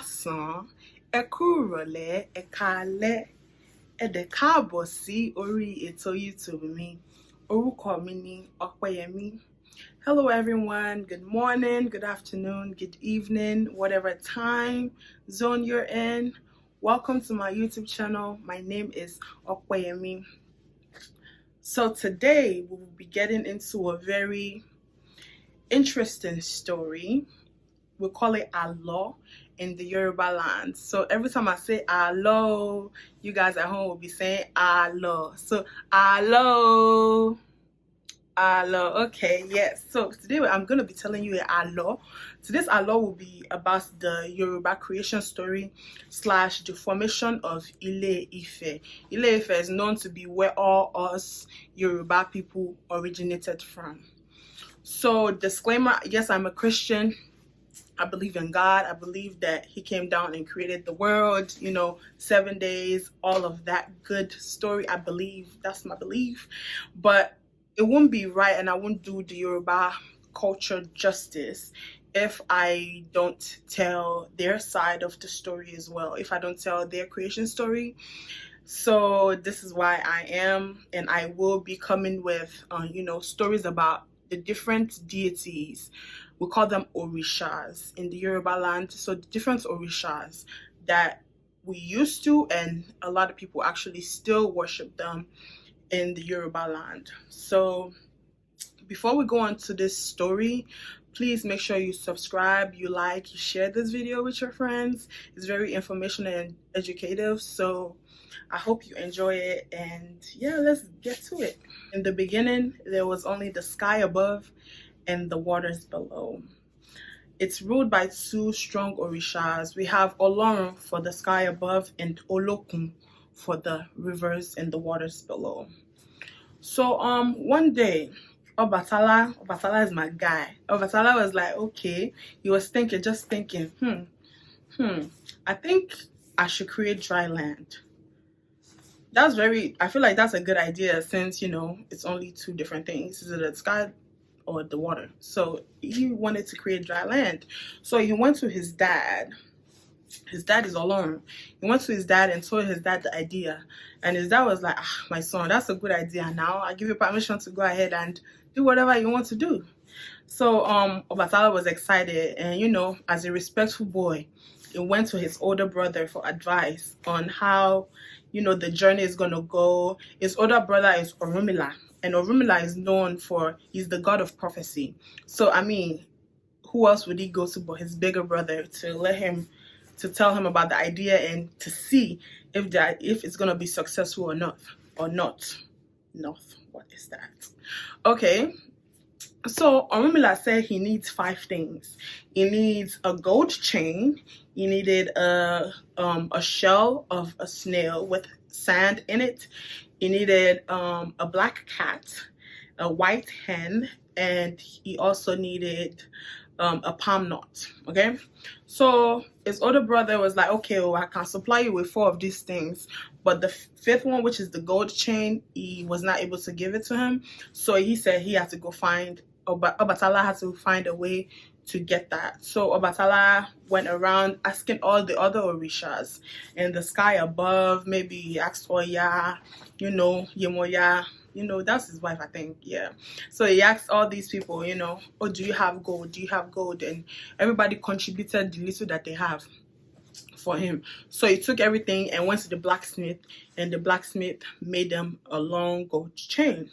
káàsán, ẹ kú ìrọ̀lẹ́, ẹ káalẹ́, ẹ dẹ̀ káàbọ̀ sí orí ètò YouTube mi. Orúkọ mi ni Opeyemi. Hello everyone, good morning, good afternoon, good evening, whatever time zone you're in. Welcome to my YouTube channel. My name is Opeyemi. So today we will be getting into a very interesting story. We call it Alo in the Yoruba land. So every time I say Alo, you guys at home will be saying Alo. So Alo. Alo. Okay, yes. So today I'm going to be telling you an Alo. Today's Alo will be about the Yoruba creation story / the formation of ILE-IFE. ILE-IFE is known to be where all us Yoruba people originated from. So disclaimer, yes, I'm a Christian. I believe in God. I believe that he came down and created the world, 7 days, all of that good story. I believe, that's my belief. But it won't be right and I won't do the Yoruba culture justice if I don't tell their side of the story as well, if I don't tell their creation story. So this is why I am and I will be coming with, stories about the different deities. We call them orishas in the Yoruba land. So the different orishas that we used to, and a lot of people actually still worship them in the Yoruba land. So before we go on to this story, please make sure you subscribe, you like, you share this video with your friends. It's very informational and educative. So I hope you enjoy it, and yeah, let's get to it. In the beginning, there was only the sky above and the waters below. It's ruled by two strong orishas. We have Olorun for the sky above and Olokun for the rivers and the waters below. So one day, Obatala is my guy. Obatala was like, okay, he was thinking, I think I should create dry land. I feel like that's a good idea since, it's only two different things. Is it the sky or the water? So he wanted to create dry land. So he went to his dad. His dad is alone. He went to his dad and told his dad the idea. And his dad was like, my son, that's a good idea. Now I give you permission to go ahead and do whatever you want to do. So Obatala was excited, and as a respectful boy, he went to his older brother for advice on how the journey is gonna go. His older brother is Orunmila, and Orunmila is known for, he's the god of prophecy. So I mean, who else would he go to but his bigger brother to tell him about the idea and to see if it's gonna be successful or not. What is that? Okay. So Orunmila said he needs 5 things. He needs a gold chain. He needed a shell of a snail with sand in it. He needed a black cat, a white hen, and he also needed a palm nut. Okay, so his older brother was like, okay, well, I can supply you with 4 of these things, but the 5th one, which is the gold chain, he was not able to give it to him. So he said he had to go find, Obatala had to find a way to get that. So Obatala went around asking all the other orishas in the sky above. Maybe he asked Oya, Yemoya, that's his wife, I think. Yeah. So he asked all these people, oh, do you have gold? Do you have gold? And everybody contributed the little that they have for him. So he took everything and went to the blacksmith, and the blacksmith made them a long gold chain.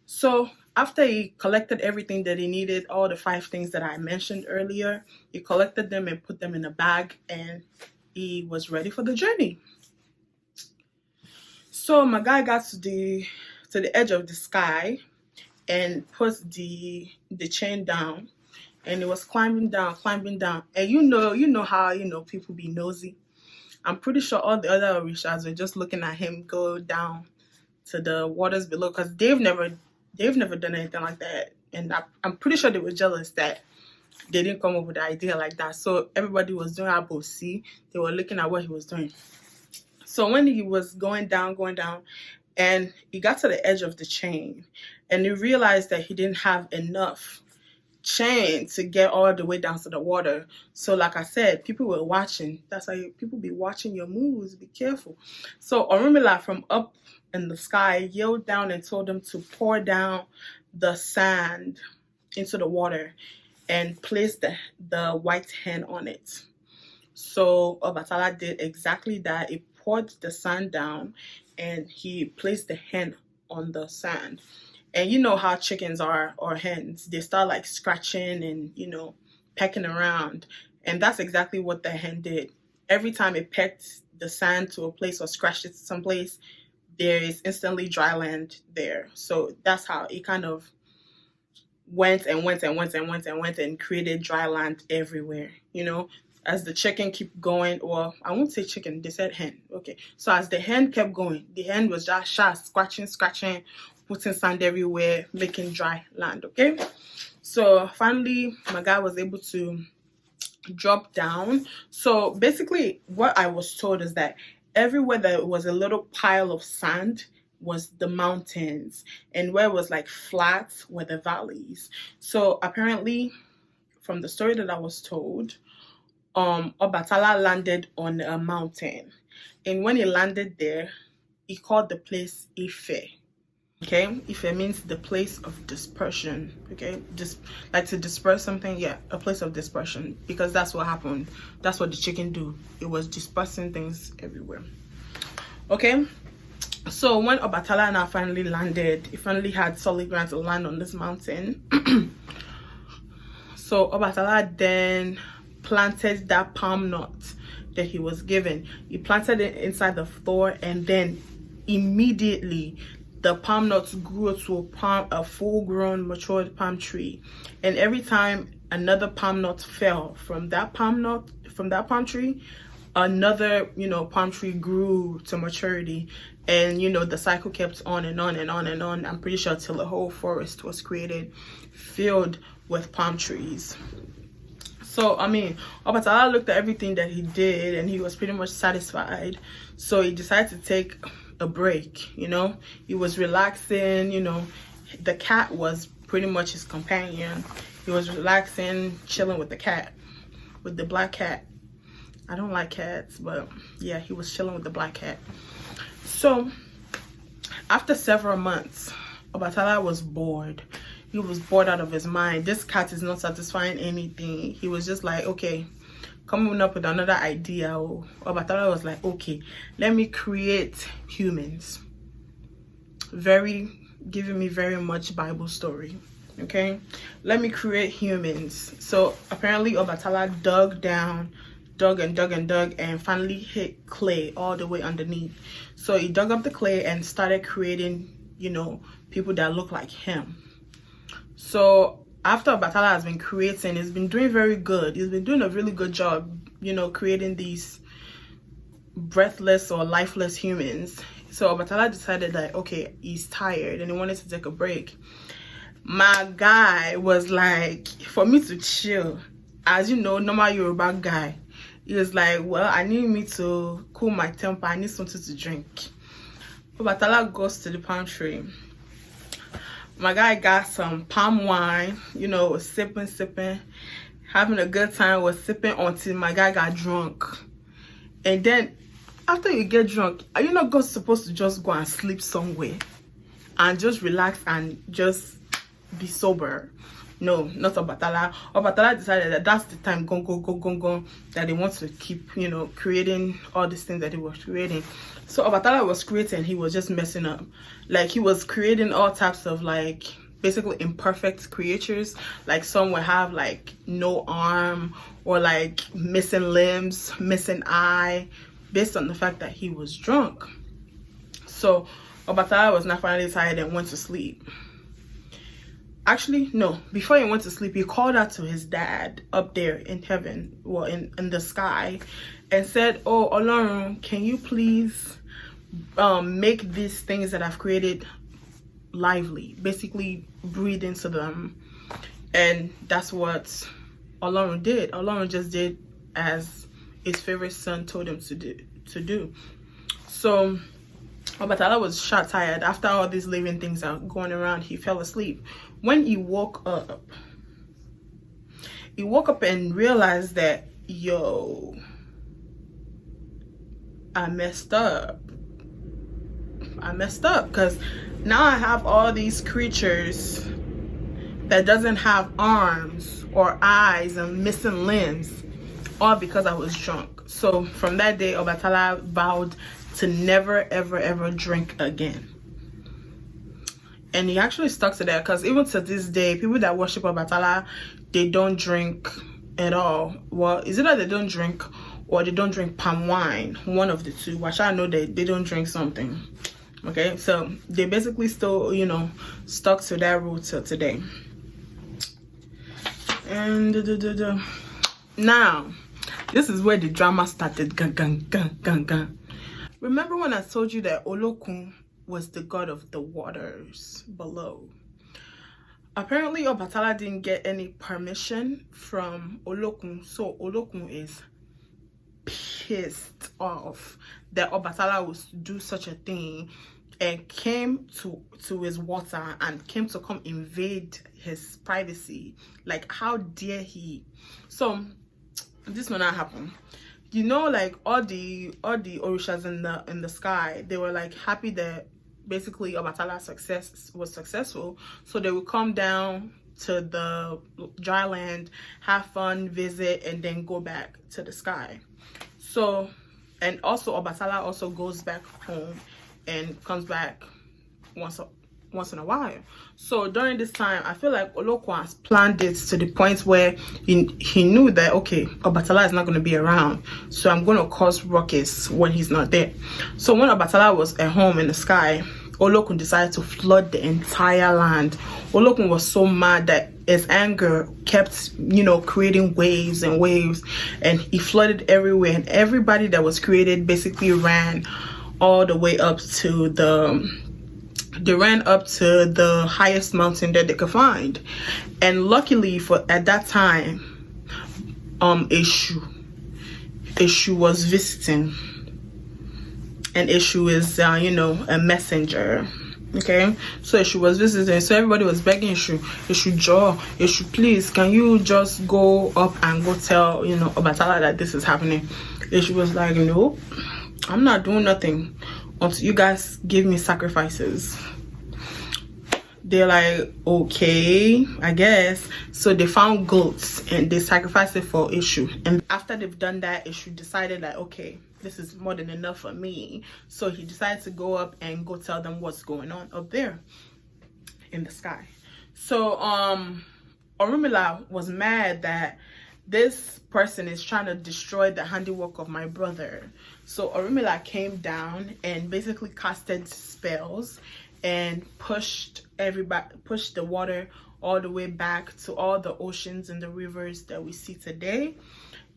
So after he collected everything that he needed, all the 5 things that I mentioned earlier, he collected them and put them in a bag, and he was ready for the journey. So my guy got to the edge of the sky and put the chain down, and it was climbing down. And you know how people be nosy. I'm pretty sure all the other orishas were just looking at him go down to the waters below, because they've never done anything like that, and I'm pretty sure they were jealous that they didn't come up with the idea like that. So everybody was doing abosi. They were looking at what he was doing. So when he was going down, and he got to the edge of the chain, and he realized that he didn't have enough chain to get all the way down to the water. So like I said, people were watching. That's how people be watching your moves. Be careful. So Orunmila from up in the sky yelled down and told them to pour down the sand into the water and place the white hen on it. So Obatala did exactly that. He poured the sand down and he placed the hen on the sand. And you know how chickens are, or hens, they start like scratching and, you know, pecking around. And that's exactly what the hen did. Every time it pecked the sand to a place or scratched it someplace, there is instantly dry land there. So that's how it kind of went and went and went and went and went and created dry land everywhere, you know. As the chicken keep going, or I won't say chicken, they said hen. Okay. So as the hen kept going, the hen was just scratching, putting sand everywhere, making dry land. Okay. So finally, my guy was able to drop down. So basically, what I was told is that everywhere there was a little pile of sand was the mountains, and where it was like flat were the valleys. So apparently, from the story that I was told, Obatala landed on a mountain, and when he landed there, he called the place Ife. Okay, Ife means the place of dispersion. Okay, just like to disperse something. Yeah, a place of dispersion, because that's what happened. That's what the chicken do. It was dispersing things everywhere. Okay, so when Obatala now finally landed, he finally had solid ground to land on this mountain. So Obatala then planted that palm nut that he was given. He planted it inside the floor, and then immediately the palm nuts grew to a full-grown, matured palm tree. And every time another palm nut fell from that palm tree, another, you know, palm tree grew to maturity. And, you know, the cycle kept on and on and on and on. I'm pretty sure till the whole forest was created, filled with palm trees. So, I mean, Obatala looked at everything that he did and he was pretty much satisfied. So he decided to take a break, you know. He was relaxing, you know. The cat was pretty much his companion. He was relaxing, chilling with the cat, with the black cat. I don't like cats, but yeah, he was chilling with the black cat. So, after several months, Obatala was bored. He was bored out of his mind. This cat is not satisfying anything. He was just like, okay, coming up with another idea. Obatala was like, okay, let me create humans. Giving me very much Bible story. Okay, let me create humans. So apparently Obatala dug and finally hit clay all the way underneath. So he dug up the clay and started creating, you know, people that look like him. So after Obatala has been creating, he's been doing very good. He's been doing a really good job, you know, creating these breathless or lifeless humans. So Obatala decided that, okay, he's tired and he wanted to take a break. My guy was like, for me to chill, as you know, normal Yoruba guy, he was like, well, I need me to cool my temper. I need something to drink. Obatala goes to the palm tree. My guy got some palm wine, you know, was sipping, having a good time, was sipping until my guy got drunk. And then after you get drunk, are you not supposed to just go and sleep somewhere and just relax and just be sober? No, not Obatala. Obatala decided that that's the time, go, that they want to keep, you know, creating all these things that he was creating. So Obatala was creating, he was just messing up. Like, he was creating all types of, like, basically imperfect creatures. Like, some would have, like, no arm, or, like, missing limbs, missing eye, based on the fact that he was drunk. So Obatala was not finally tired and went to sleep. Actually, no, before he went to sleep, he called out to his dad up there in heaven, well, in the sky, and said, oh, Olorun, can you please make these things that I've created lively? Basically, breathe into them. And that's what Olorun did. Olorun just did as his favorite son told him to do. So Obatala was shot tired. After all these living things are going around, he fell asleep. When he woke up, he woke up and realized that, yo, I messed up because now I have all these creatures that doesn't have arms or eyes and missing limbs, all because I was drunk. So from that day, Obatala vowed to never ever drink again. And he actually stuck to that, because even to this day, people that worship Obatala, they don't drink at all. Well, is it that they don't drink or they don't drink palm wine? One of the two. Which I know that they don't drink something. Okay, so they basically still, you know, stuck to that rule till today. And now, this is where the drama started. Remember when I told you that Olokun was the god of the waters below? Apparently, Obatala didn't get any permission from Olokun, so Olokun is pissed off that Obatala would do such a thing and came to his water and came to come invade his privacy. Like, how dare he? So this will not happen. You know, like all the orishas in the sky, they were like happy that basically Obatala's success was successful, so they would come down to the dry land, have fun, visit, and then go back to the sky. So, and also Obatala also goes back home and comes back once in a while. So during this time, I feel like Olokun has planned it to the point where he knew that, okay, Obatala is not going to be around, so I'm going to cause ruckus when he's not there. So when Obatala was at home in the sky, Olokun decided to flood the entire land. Olokun was so mad that his anger kept, you know, creating waves and waves, and he flooded everywhere, and everybody that was created basically ran all the way up to the highest mountain that they could find. And luckily for at that time, Eshu was visiting, and Eshu is you know, a messenger. Okay, so Eshu was visiting, so everybody was begging Eshu, Joe, Eshu, please, can you just go up and go tell, you know, Obatala that this is happening? Eshu was like, no, I'm not doing nothing until you guys give me sacrifices. They're like, okay, I guess. So they found goats and they sacrificed it for Eshu. And after they've done that, Eshu decided that, okay, this is more than enough for me. So he decided to go up and go tell them what's going on up there in the sky. So Orunmila was mad that this person is trying to destroy the handiwork of my brother. So Orunmila came down and basically casted spells and pushed the water all the way back to all the oceans and the rivers that we see today,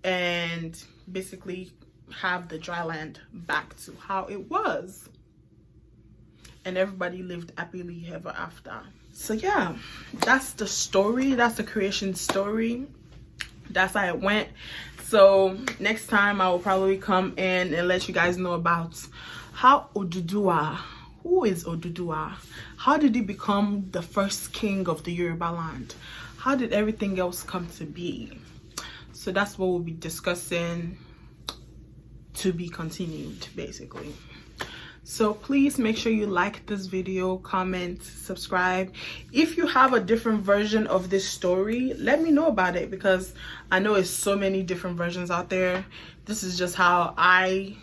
and basically have the dry land back to how it was, and everybody lived happily ever after. So yeah, that's the story. That's the creation story. That's how it went. So next time I will probably come in and let you guys know about how Oduduwa, who is Oduduwa, how did he become the first king of the Yoruba land, how did everything else come to be. So that's what we'll be discussing, to be continued basically. So please make sure you like this video, comment, subscribe. If you have a different version of this story, let me know about it, because I know it's so many different versions out there. This is just how I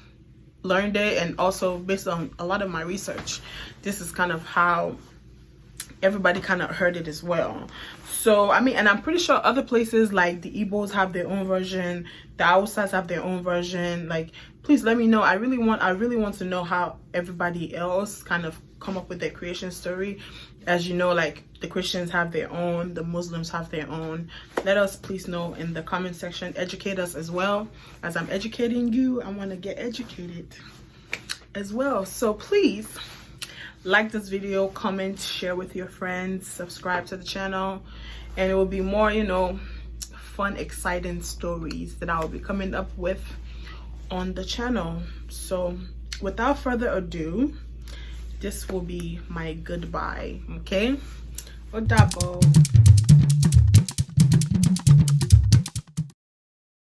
learned it, and also based on a lot of my research, this is kind of how everybody kind of heard it as well. So I mean, and I'm pretty sure other places like the Igbos have their own version, the Hausas have their own version. Like, please let me know. I really want to know how everybody else kind of come up with their creation story. As you know, like the Christians have their own, the Muslims have their own. Let us please know in the comment section. Educate us as well. As I'm educating you, I want to get educated as well. So please like this video, comment, share with your friends, subscribe to the channel, and it will be more, you know, fun, exciting stories that I will be coming up with on the channel. So without further ado, this will be my goodbye. Okay, Odabo.